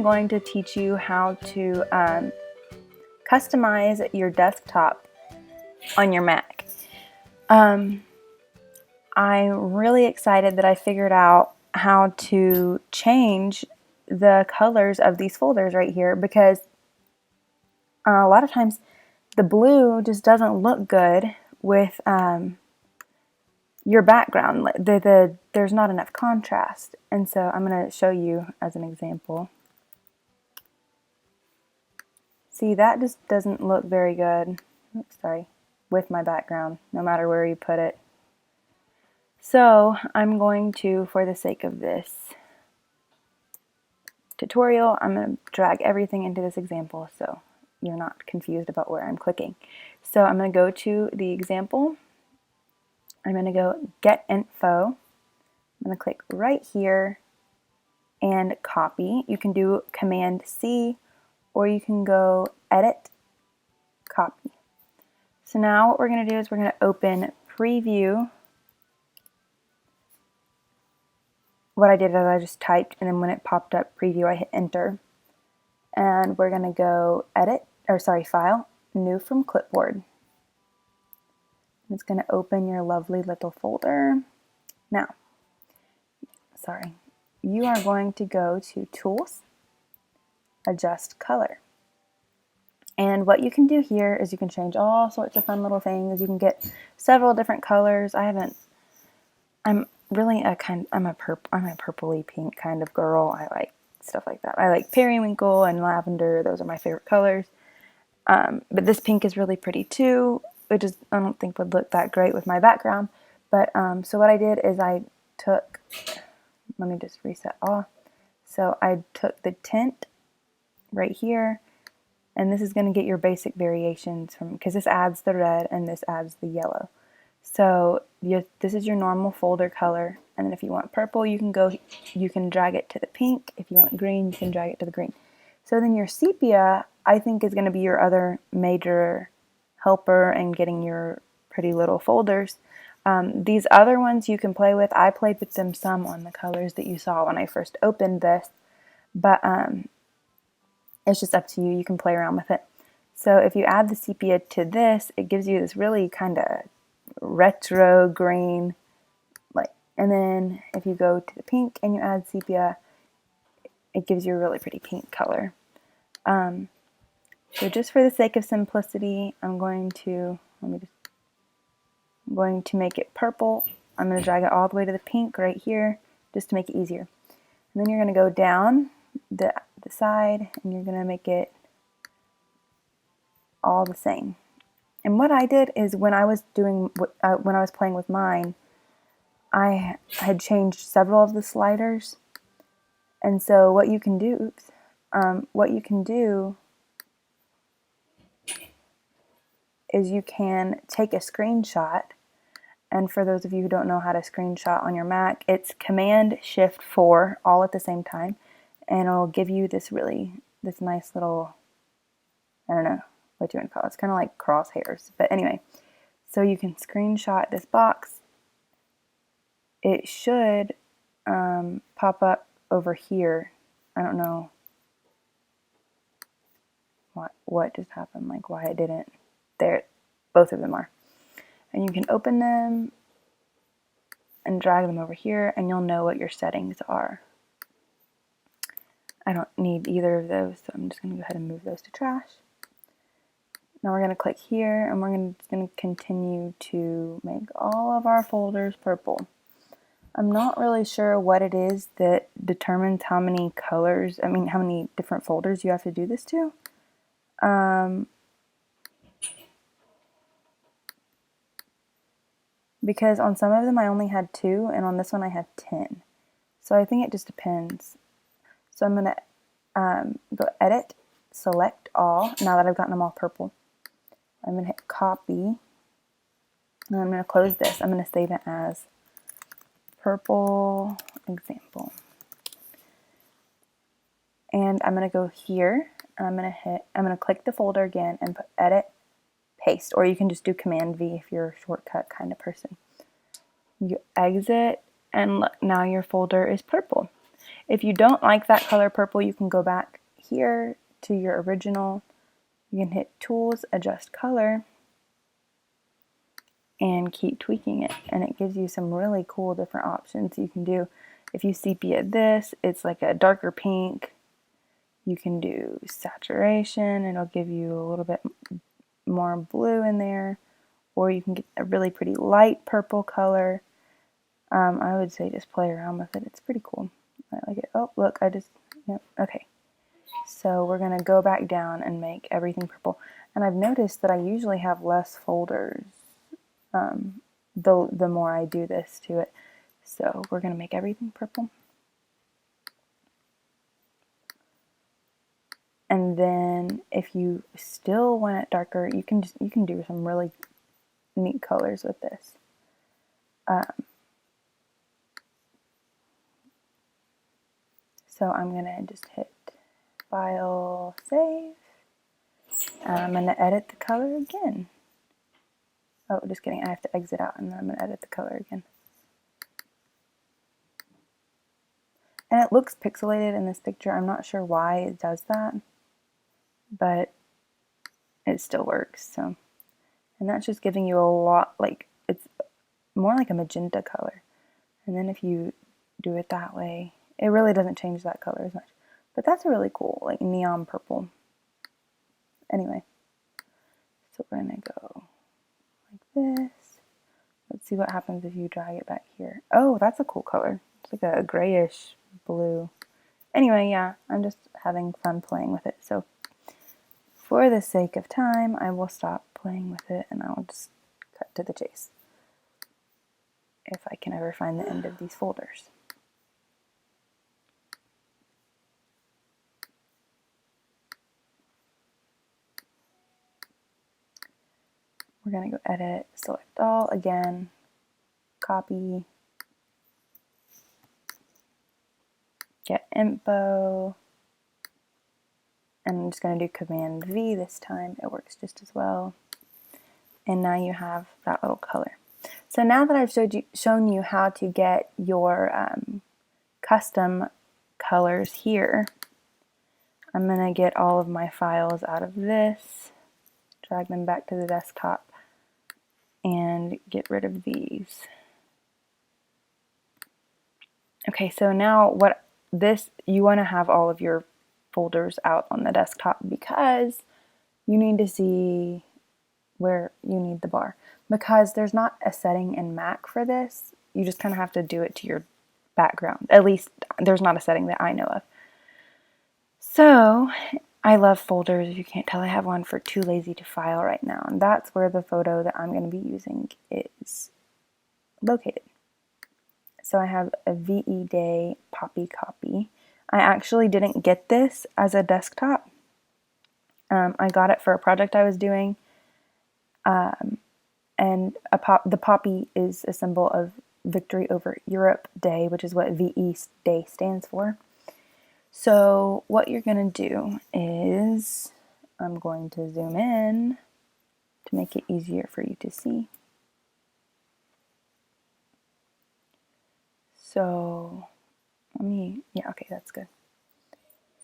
going to teach you how to customize your desktop on your Mac. I'm really excited that I figured out how to change the colors of these folders right here, because a lot of times the blue just doesn't look good with your background. There's not enough contrast, and so I'm going to show you as an example. See, that just doesn't look very good. Oops, sorry, with my background, no matter where you put it. So I'm going to, for the sake of this tutorial, I'm going to drag everything into this example so you're not confused about where I'm clicking. So I'm going to go to the example. I'm going to go Get Info. I'm going to click right here and copy. You can do Command C, or you can go Edit, Copy. So now what we're going to do is we're going to open Preview. What I did is I just typed, and then when it popped up Preview, I hit Enter. And we're going to go File, New from Clipboard. It's going to open your lovely little folder. Now, you are going to go to Tools, Adjust Color. And what you can do here is you can change all sorts of fun little things. You can get several different colors. I'm really a purpley pink kind of girl. I like stuff like that. I like periwinkle and lavender. Those are my favorite colors. But this pink is really pretty too. I don't think would look that great with my background. But so what I did is let me just reset off. So I took the tint right here, and this is going to get your basic variations because this adds the red and this adds the yellow. So this is your normal folder color, and then if you want purple, you can drag it to the pink. If you want green, you can drag it to the green. So then your sepia, I think, is going to be your other major helper in getting your pretty little folders. These other ones you can play with. I played with them some on the colors that you saw when I first opened this, but it's just up to you. You can play around with it. So if you add the sepia to this, it gives you this really kind of retro green, and then if you go to the pink and you add sepia, it gives you a really pretty pink color. So just for the sake of simplicity, I'm going to make it purple. I'm going to drag it all the way to the pink right here, just to make it easier. And then you're going to go down the side, and you're going to make it all the same. And what I did is when I was playing with mine, I had changed several of the sliders. And so what you can do is you can take a screenshot. And for those of you who don't know how to screenshot on your Mac, it's Command-Shift-4 all at the same time, and it'll give you this nice little, I don't know what you want to call it. It's kind of like crosshairs, but anyway. So you can screenshot this box. It should pop up over here. I don't know what just happened, like why it didn't. There, both of them are. And you can open them and drag them over here, and you'll know what your settings are. I don't need either of those, so I'm just going to go ahead and move those to trash. Now we're going to click here, and we're just going to continue to make all of our folders purple. I'm not really sure what it is that determines how many different folders you have to do this to. Because on some of them I only had 2, and on this one I had 10. So I think it just depends. So I'm going to go Edit, Select All, now that I've gotten them all purple. I'm going to hit Copy, and I'm going to close this. I'm going to save it as Purple Example. And I'm going to go here, and I'm going to click the folder again and put Edit, Paste, or you can just do Command V if you're a shortcut kind of person. You exit, and look, now your folder is purple. If you don't like that color purple, you can go back here to your original. You can hit Tools, Adjust Color, and keep tweaking it. And it gives you some really cool different options you can do. If you sepia this, it's like a darker pink. You can do saturation, it'll give you a little bit more blue in there. Or you can get a really pretty light purple color. I would say just play around with it. It's pretty cool. I like it. Oh, look, yep, okay. So we're going to go back down and make everything purple. And I've noticed that I usually have less folders the more I do this to it. So we're going to make everything purple. And then if you still want it darker, you can do some really neat colors with this. So I'm going to just hit File, Save. And I'm going to edit the color again. Oh, just kidding. I have to exit out and then I'm going to edit the color again. And it looks pixelated in this picture. I'm not sure why it does that, but it still works. So, and that's just giving you a lot, like, it's more like a magenta color. And then if you do it that way, it really doesn't change that color as much. But that's really cool, like neon purple. Anyway, so we're going to go like this. Let's see what happens if you drag it back here. Oh, that's a cool color. It's like a grayish blue. Anyway, yeah, I'm just having fun playing with it. So for the sake of time, I will stop playing with it and I'll just cut to the chase, if I can ever find the end of these folders. We're going to go Edit, Select All again, copy, get info, and I'm just going to do Command V this time. It works just as well. And now you have that little color. So now that I've shown you how to get your custom colors here, I'm going to get all of my files out of this, drag them back to the desktop, and get rid of these. Okay, so now you want to have all of your folders out on the desktop because you need to see where you need the bar. Because there's not a setting in Mac for this, you just kind of have to do it to your background. At least there's not a setting that I know of. So I love folders. If you can't tell, I have one for Too Lazy to File right now. And that's where the photo that I'm going to be using is located. So I have a VE Day Poppy copy. I actually didn't get this as a desktop. I got it for a project I was doing. And the poppy is a symbol of Victory Over Europe Day, which is what VE Day stands for. So what you're going to do is, I'm going to zoom in to make it easier for you to see. So okay, that's good.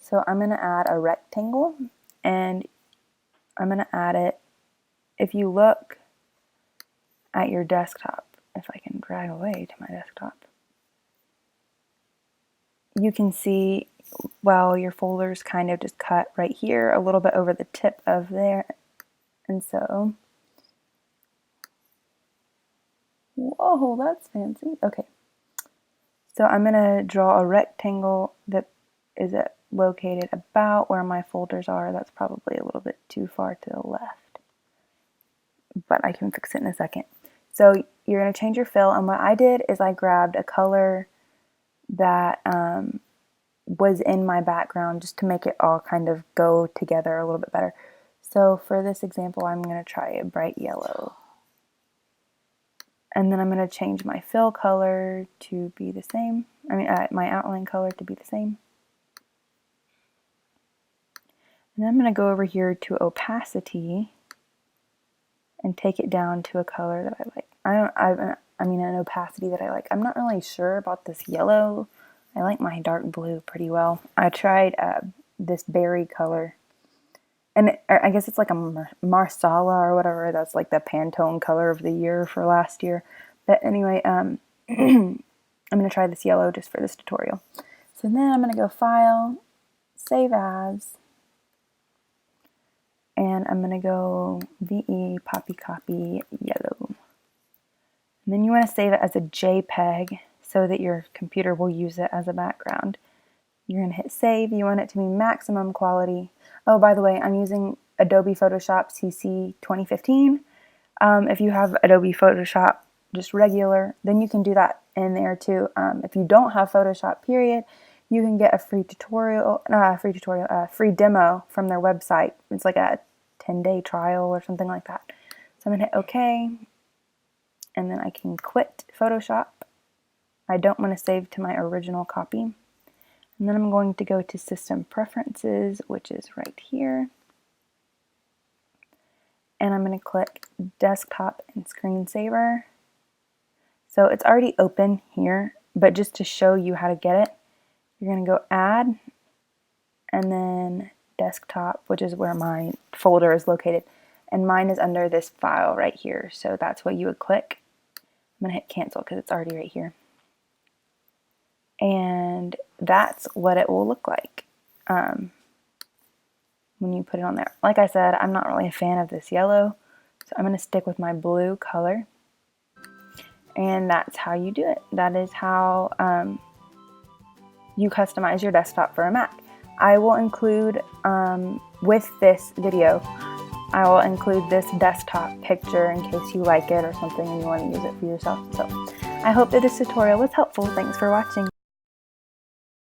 So I'm going to add a rectangle, and I'm going to add it, if you look at your desktop, if I can drag away to my desktop, you can see, well, your folder's kind of just cut right here, a little bit over the tip of there. And so, whoa, that's fancy. Okay. So I'm going to draw a rectangle that is located about where my folders are. That's probably a little bit too far to the left, but I can fix it in a second. So you're going to change your fill, and what I did is I grabbed a color that was in my background just to make it all kind of go together a little bit better. So for this example, I'm going to try a bright yellow. And then I'm going to change my fill color to be the same. My outline color to be the same. And then I'm going to go over here to opacity and take it down to a color that I like. An opacity that I like. I'm not really sure about this yellow. I like my dark blue pretty well. I tried this berry color, and I guess it's like a Marsala or whatever. That's like the Pantone color of the year for last year. But anyway, I'm going to try this yellow just for this tutorial. So then I'm going to go File, Save As, and I'm going to go VE Poppy Copy Yellow. And then you want to save it as a JPEG so that your computer will use it as a background. You're going to hit save. You want it to be maximum quality. Oh, by the way, I'm using Adobe Photoshop CC 2015. If you have Adobe Photoshop just regular, then you can do that in there too. If you don't have Photoshop period, you can get a free demo from their website. It's like a 10-day trial or something like that. So I'm going to hit OK, and then I can quit Photoshop. I don't want to save to my original copy. And then I'm going to go to System Preferences, which is right here. And I'm going to click Desktop and Screensaver. So it's already open here, but just to show you how to get it, you're going to go Add, and then Desktop, which is where my folder is located. And mine is under this file right here, so that's what you would click. I'm going to hit Cancel because it's already right here. And that's what it will look like when you put it on there. Like I said, I'm not really a fan of this yellow, so I'm going to stick with my blue color. And that's how you do it. That is how you customize your desktop for a Mac. I will include, with this video, I will include this desktop picture in case you like it or something and you want to use it for yourself. So I hope that this tutorial was helpful. Thanks for watching.